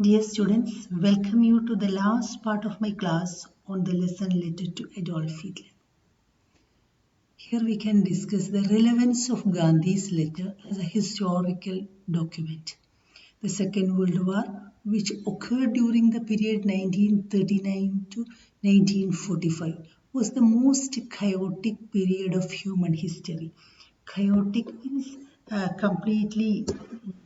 Dear students, welcome you to the last part of my class on the lesson related to Adolf Hitler. Here we can discuss the relevance of Gandhi's letter as a historical document. The Second World War, which occurred during the period 1939 to 1945, was the most chaotic period of human history. Chaotic means completely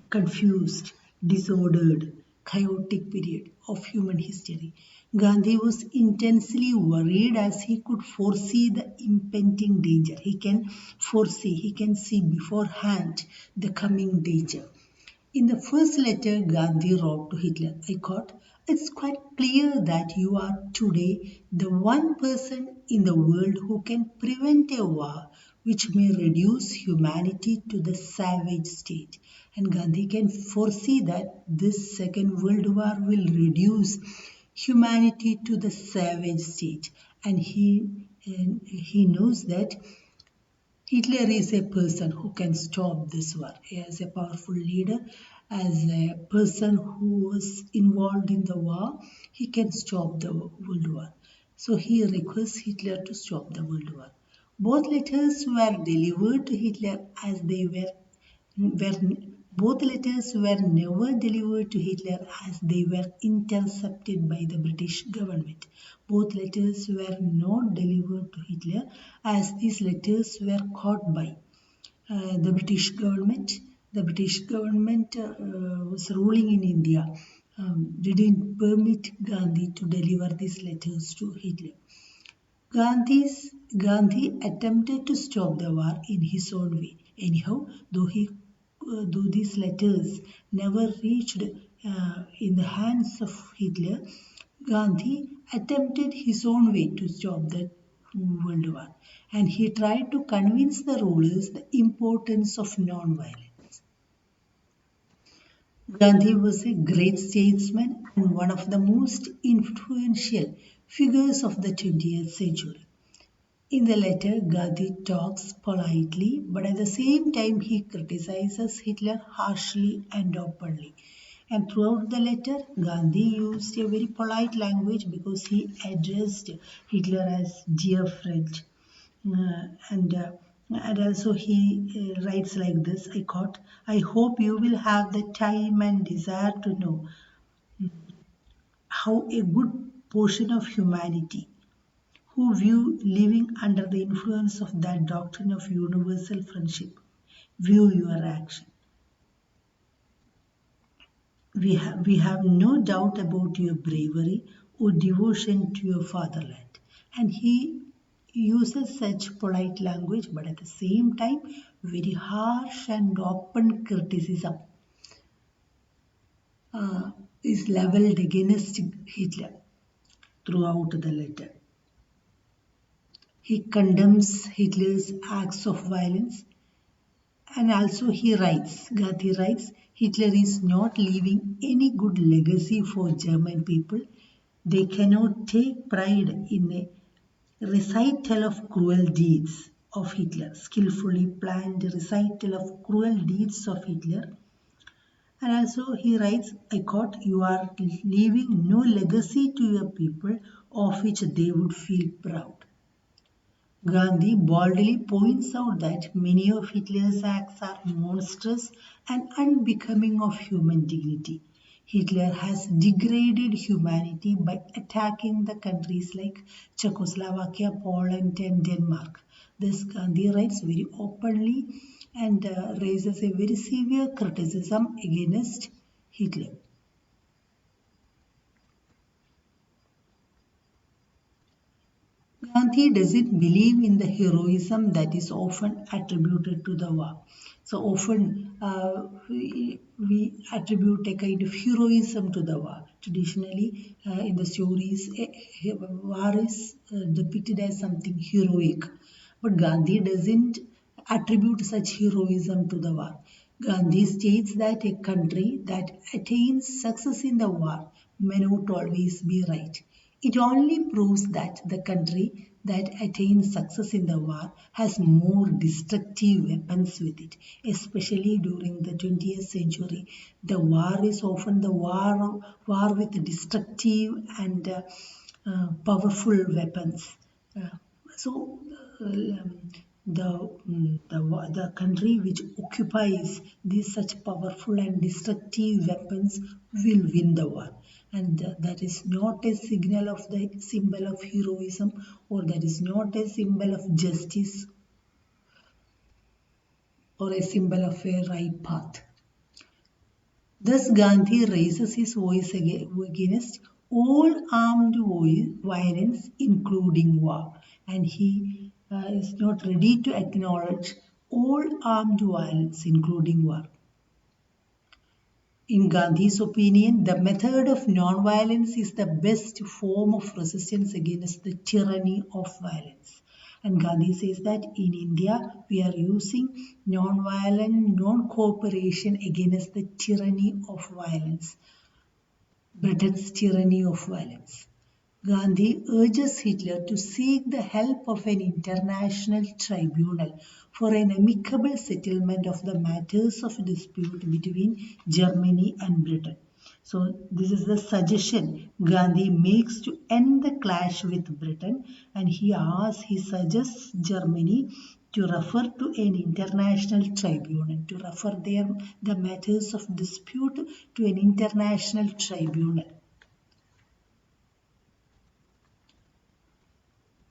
confused, disordered, chaotic period of human history. Gandhi was intensely worried as he could foresee the impending danger. He can foresee, he can see beforehand the coming danger. In the first letter Gandhi wrote to Hitler, I quote, "It's quite clear that you are today the one person in the world who can prevent a war which may reduce humanity to the savage state." And Gandhi can foresee that this Second World War will reduce humanity to the savage state. And he knows that Hitler is a person who can stop this war. As a powerful leader, as a person who was involved in the war, he can stop the World War. So he requests Hitler to stop the World War. Both letters were delivered to Hitler as they were both letters were never delivered to Hitler as they were intercepted by the British government. Both letters were not delivered to Hitler as these letters were caught by the British government. The British government was ruling in India, didn't permit Gandhi to deliver these letters to Hitler. Gandhi attempted to stop the war in his own way. Anyhow, though these letters never reached in the hands of Hitler, Gandhi attempted his own way to stop the World War, and he tried to convince the rulers the importance of non-violence. Gandhi was a great statesman and one of the most influential figures of the 20th century. In the letter, Gandhi talks politely, but at the same time he criticizes Hitler harshly and openly. And throughout the letter, Gandhi used a very polite language because he addressed Hitler as dear friend. Uh, and uh, and also he writes like this, I quote, "I hope you will have the time and desire to know how a good portion of humanity who view living under the influence of that doctrine of universal friendship view your action. We have no doubt about your bravery or devotion to your fatherland." And he uses such polite language, but at the same time, very harsh and open criticism is leveled against Hitler throughout the letter. He condemns Hitler's acts of violence. And also Gandhi writes, Hitler is not leaving any good legacy for German people. They cannot take pride in a recital of cruel deeds of Hitler, skillfully planned recital of cruel deeds of Hitler. And also he writes, I quote, "You are leaving no legacy to your people of which they would feel proud." Gandhi boldly points out that many of Hitler's acts are monstrous and unbecoming of human dignity. Hitler has degraded humanity by attacking the countries like Czechoslovakia, Poland, and Denmark. Thus, Gandhi writes very openly and raises a very severe criticism against Hitler. Gandhi doesn't believe in the heroism that is often attributed to the war. So often we attribute a kind of heroism to the war. Traditionally, in the stories, war is depicted as something heroic. But Gandhi doesn't attribute such heroism to the war. Gandhi states that a country that attains success in the war may not always be right. It only proves that the country that attains success in the war has more destructive weapons with it, especially during the 20th century. The war is often the war with destructive and powerful weapons. Uh, so, the country which occupies these such powerful and destructive weapons will win the war, and that is not a signal of the symbol of heroism, or that is not a symbol of justice or a symbol of a right path. Thus, Gandhi raises his voice against all armed violence, including war, and he is not ready to acknowledge all armed violence, including war. In Gandhi's opinion, the method of non-violence is the best form of resistance against the tyranny of violence. And Gandhi says that in India, we are using non-violent, non-cooperation against the tyranny of violence, Britain's tyranny of violence. Gandhi urges Hitler to seek the help of an international tribunal for an amicable settlement of the matters of dispute between Germany and Britain. So this is the suggestion Gandhi makes to end the clash with Britain, and he suggests Germany to refer to an international tribunal, to refer the matters of dispute to an international tribunal.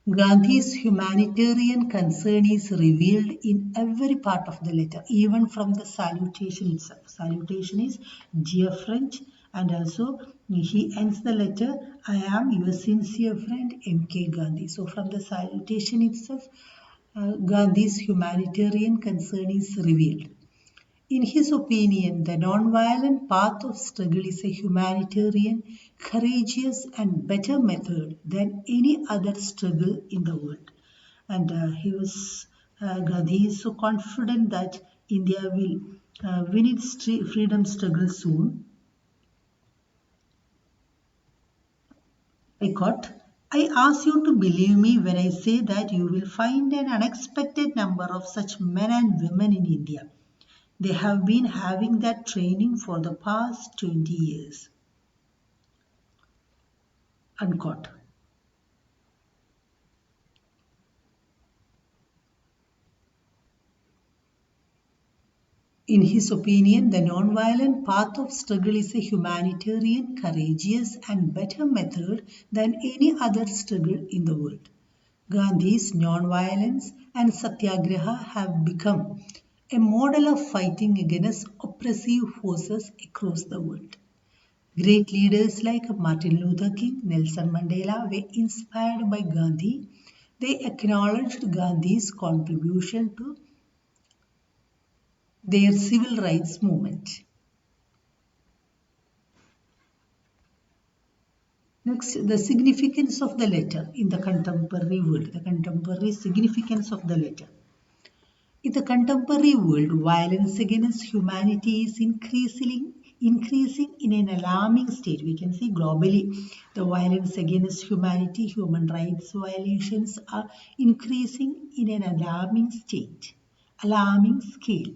Gandhi's humanitarian concern is revealed in every part of the letter, even from the salutation itself. Salutation is dear friend, and also he ends the letter, I am your sincere friend M.K. Gandhi. So from the salutation itself, Gandhi's humanitarian concern is revealed. In his opinion, the non-violent path of struggle is a humanitarian, courageous and better method than any other struggle in the world. And Gandhi is so confident that India will win its freedom struggle soon. I quote, I ask you to believe me when I say that you will find an unexpected number of such men and women in India. They have been having that training for the past 20 years. Unquote. In his opinion, the non-violent path of struggle is a humanitarian, courageous and better method than any other struggle in the world. Gandhi's non-violence and satyagraha have become a model of fighting against oppressive forces across the world. Great leaders like Martin Luther King, Nelson Mandela were inspired by Gandhi. They acknowledged Gandhi's contribution to their civil rights movement. Next, the significance of the letter in the contemporary world, the contemporary significance of the letter. In the contemporary world, violence against humanity is increasing in an alarming state. We can see globally the violence against humanity, human rights violations are increasing in an alarming state, alarming scale.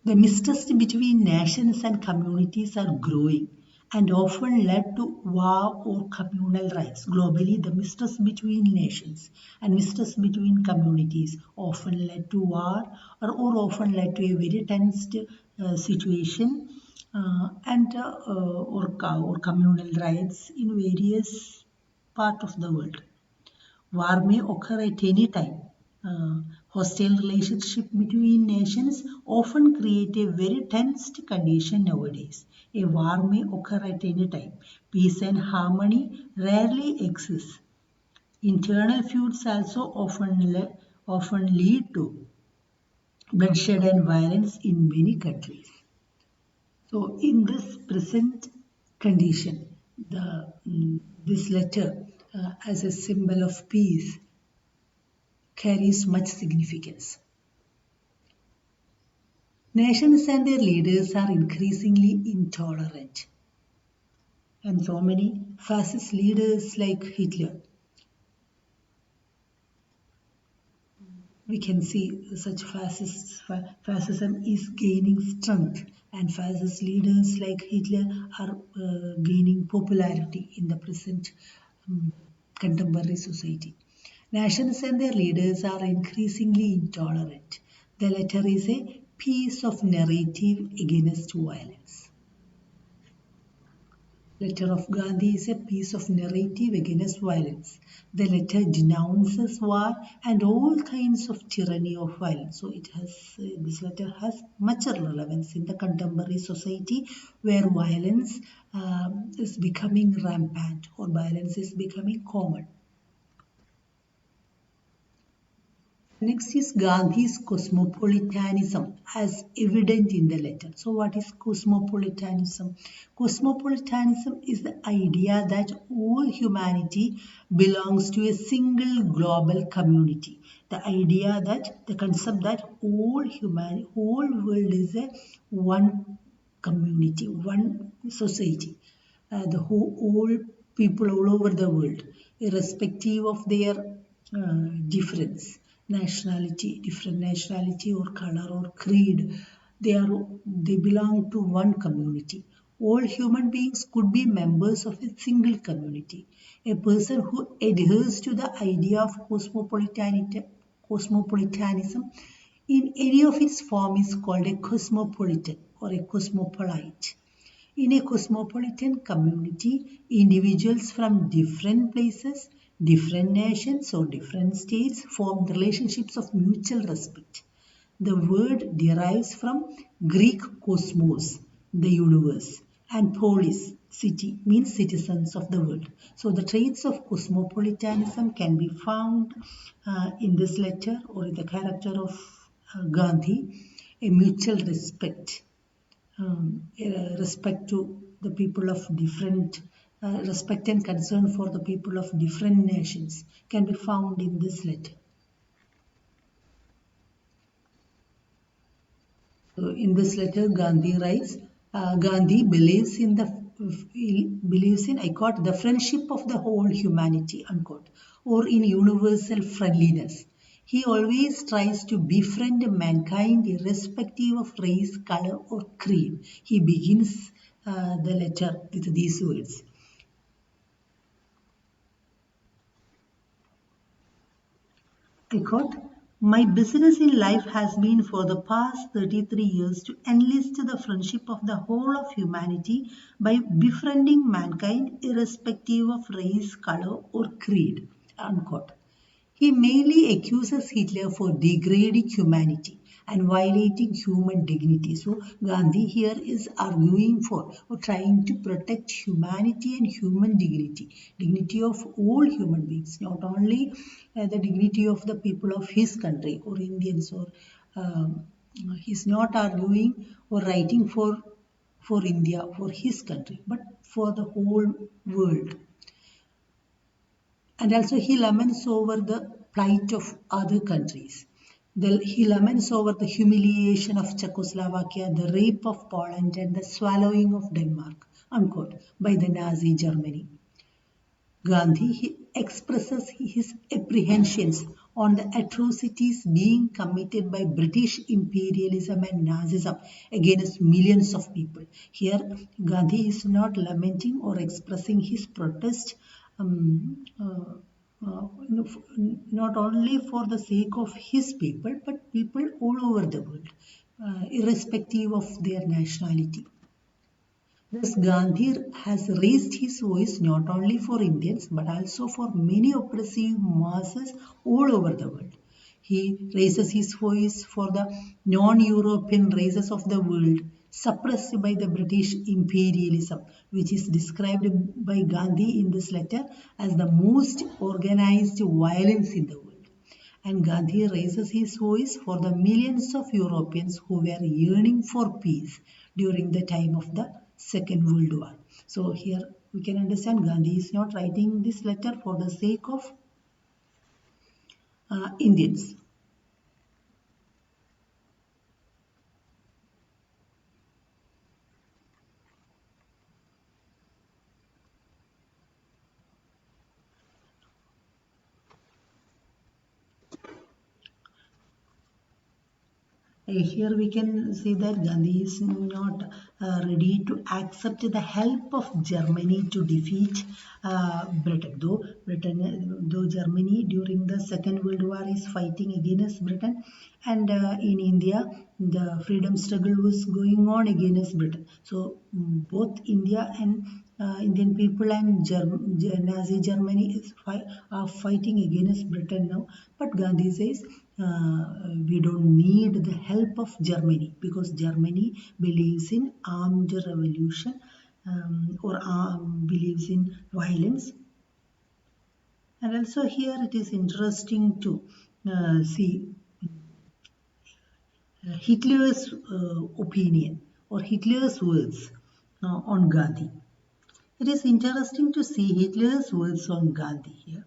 The mistrust between nations and communities are growing and often led to war or communal riots. Globally, the mistrust between nations and mistrust between communities often led to war or often led to a very tensed situation or communal riots in various parts of the world. War may occur at any time. Hostile relationship between nations often create a very tensed condition nowadays. A war may occur at any time. Peace and harmony rarely exist. Internal feuds also often lead to bloodshed and violence in many countries. So, in this present condition, this letter as a symbol of peace carries much significance. Nations and their leaders are increasingly intolerant. and so many fascist leaders like Hitler. We can see such fascism is gaining strength, and fascist leaders like Hitler are gaining popularity in the present contemporary society. Nations and their leaders are increasingly intolerant. The latter is a piece of narrative against violence. Letter of Gandhi is a piece of narrative against violence. The letter denounces war and all kinds of tyranny of violence. So this letter has much relevance in the contemporary society where violence is becoming rampant or violence is becoming common. Next is Gandhi's cosmopolitanism as evident in the letter. So what is cosmopolitanism? Cosmopolitanism is the idea that all humanity belongs to a single global community. The concept that whole world is a one community, one society. All people all over the world, irrespective of their difference, different nationality or color or creed, they belong to one community. All human beings could be members of a single community. A person who adheres to the idea of cosmopolitanism in any of its form is called a cosmopolitan or a cosmopolite. In a cosmopolitan community, individuals from different places, different nations, or different states form relationships of mutual respect. The word derives from Greek cosmos, the universe, and polis, city, means citizens of the world. So the traits of cosmopolitanism can be found in this letter or in the character of Gandhi, a mutual respect, respect to the people of different respect and concern for the people of different nations can be found in this letter. So in this letter, Gandhi writes, Gandhi believes in, I quote, the friendship of the whole humanity, unquote, or in universal friendliness. He always tries to befriend mankind irrespective of race, color, or creed. He begins the letter with these words. I quote, my business in life has been for the past 33 years to enlist the friendship of the whole of humanity by befriending mankind irrespective of race, color, or creed. Unquote. He mainly accuses Hitler for degrading humanity and violating human dignity. So Gandhi here is arguing for or trying to protect humanity and human dignity of all human beings, not only the dignity of the people of his country or Indians or he's not arguing or writing for India, for his country, but for the whole world. And also he laments over the plight of other countries. He laments over the humiliation of Czechoslovakia, the rape of Poland, and the swallowing of Denmark, unquote, by the Nazi Germany. Gandhi he expresses his apprehensions on the atrocities being committed by British imperialism and Nazism against millions of people. Here, Gandhi is not lamenting or expressing his protest not only for the sake of his people, but people all over the world, irrespective of their nationality. Thus, Gandhi has raised his voice not only for Indians but also for many oppressive masses all over the world. He raises his voice for the non-European races of the world suppressed by the British imperialism, which is described by Gandhi in this letter as the most organized violence in the world. And Gandhi raises his voice for the millions of Europeans who were yearning for peace during the time of the Second World War. So here we can understand Gandhi is not writing this letter for the sake of Indians. here we can see that Gandhi is not ready to accept the help of Germany to defeat Britain. Though Germany during the Second World War is fighting against Britain, and in India the freedom struggle was going on against Britain. So both India and Indian people and Nazi Germany are fighting against Britain now. But Gandhi says we don't need the help of Germany because Germany believes in armed revolution or believes in violence. And also here it is interesting to see Hitler's opinion or Hitler's words on Gandhi. It is interesting to see Hitler's words on Gandhi here.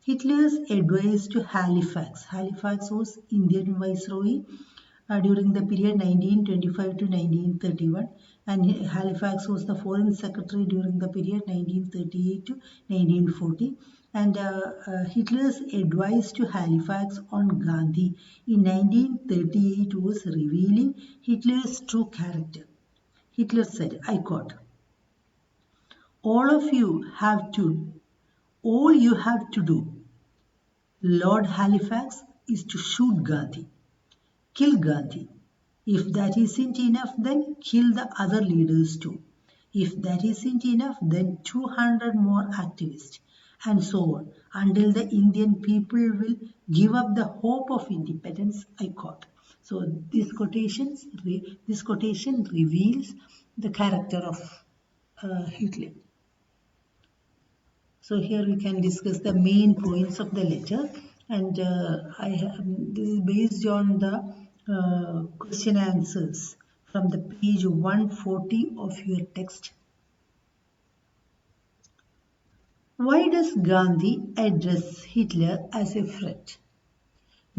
Hitler's advice to Halifax. Halifax was Indian viceroy during the period 1925 to 1931, and Halifax was the foreign secretary during the period 1938 to 1940. And Hitler's advice to Halifax on Gandhi in 1938 was revealing Hitler's true character. Hitler said, I quote, all you have to do, Lord Halifax, is to shoot Gandhi. Kill Gandhi. If that isn't enough, then kill the other leaders too. If that isn't enough, then 200 more activists, and so on, until the Indian people will give up the hope of independence, I quote. So this quotation reveals the character of Hitler. So here we can discuss the main points of the letter, and this is based on the question answers from the page 140 of your text. Why does Gandhi address Hitler as a friend?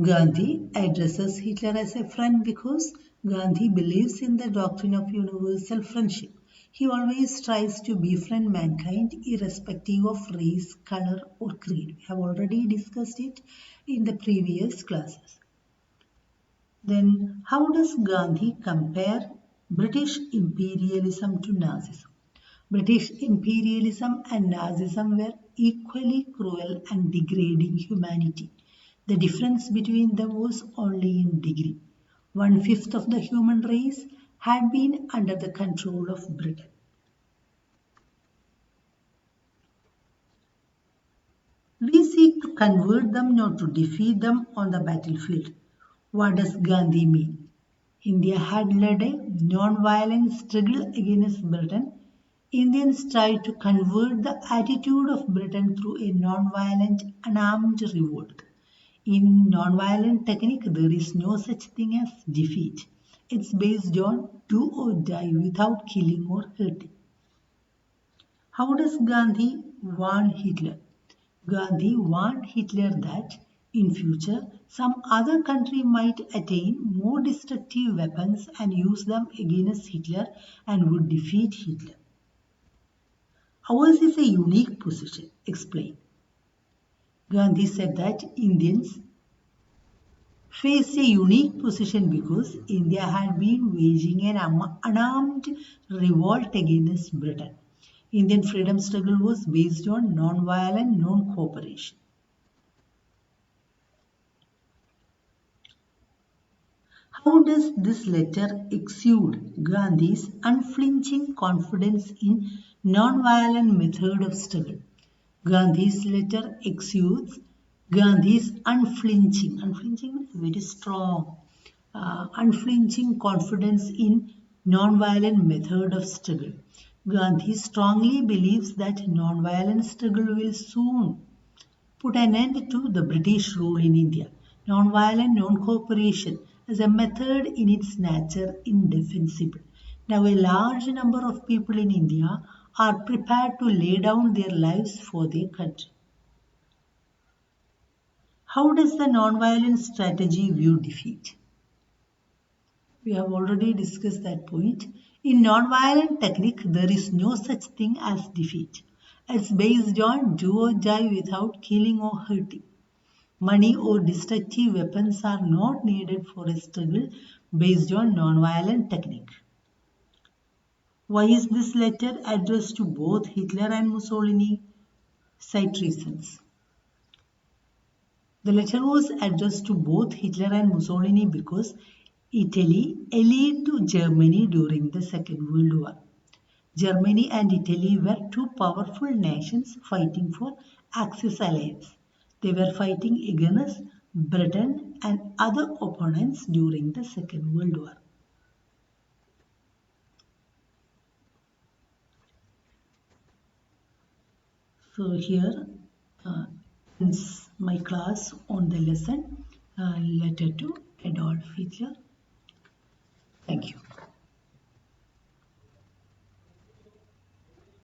Gandhi addresses Hitler as a friend because Gandhi believes in the doctrine of universal friendship. He always tries to befriend mankind irrespective of race, color or creed. We have already discussed it in the previous classes. Then how does Gandhi compare British imperialism to Nazism? British imperialism and Nazism were equally cruel and degrading humanity. The difference between them was only in degree. 1/5 of the human race had been under the control of Britain. We seek to convert them, not to defeat them on the battlefield. What does Gandhi mean? India had led a non-violent struggle against Britain. Indians tried to convert the attitude of Britain through a non-violent, unarmed revolt. In non-violent technique, there is no such thing as defeat. It's based on do or die without killing or hurting. How does Gandhi warn Hitler? Gandhi warned Hitler that in future some other country might attain more destructive weapons and use them against Hitler and would defeat Hitler. Ours is a unique position. Explain. Gandhi said that Indians faced a unique position because India had been waging an unarmed revolt against Britain. Indian freedom struggle was based on non-violent non-cooperation. How does this letter exude Gandhi's unflinching confidence in non-violent method of struggle? Gandhi's letter exudes Gandhi's unflinching means very strong, unflinching confidence in non-violent method of struggle. Gandhi strongly believes that non-violent struggle will soon put an end to the British rule in India. Non-violent non-cooperation as a method in its nature indefensible. Now a large number of people in India are prepared to lay down their lives for their country. How does the non-violent strategy view defeat? We have already discussed that point. In non-violent technique, there is no such thing as defeat. It's based on do or die without killing or hurting. Money or destructive weapons are not needed for a struggle based on non-violent technique. Why is this letter addressed to both Hitler and Mussolini? Cite reasons. The letter was addressed to both Hitler and Mussolini because Italy allied to Germany during the Second World War. Germany and Italy were two powerful nations fighting for Axis alliance. They were fighting against Britain and other opponents during the Second World War. So here ends my class on the lesson letter to Adolf Hitler. Thank you.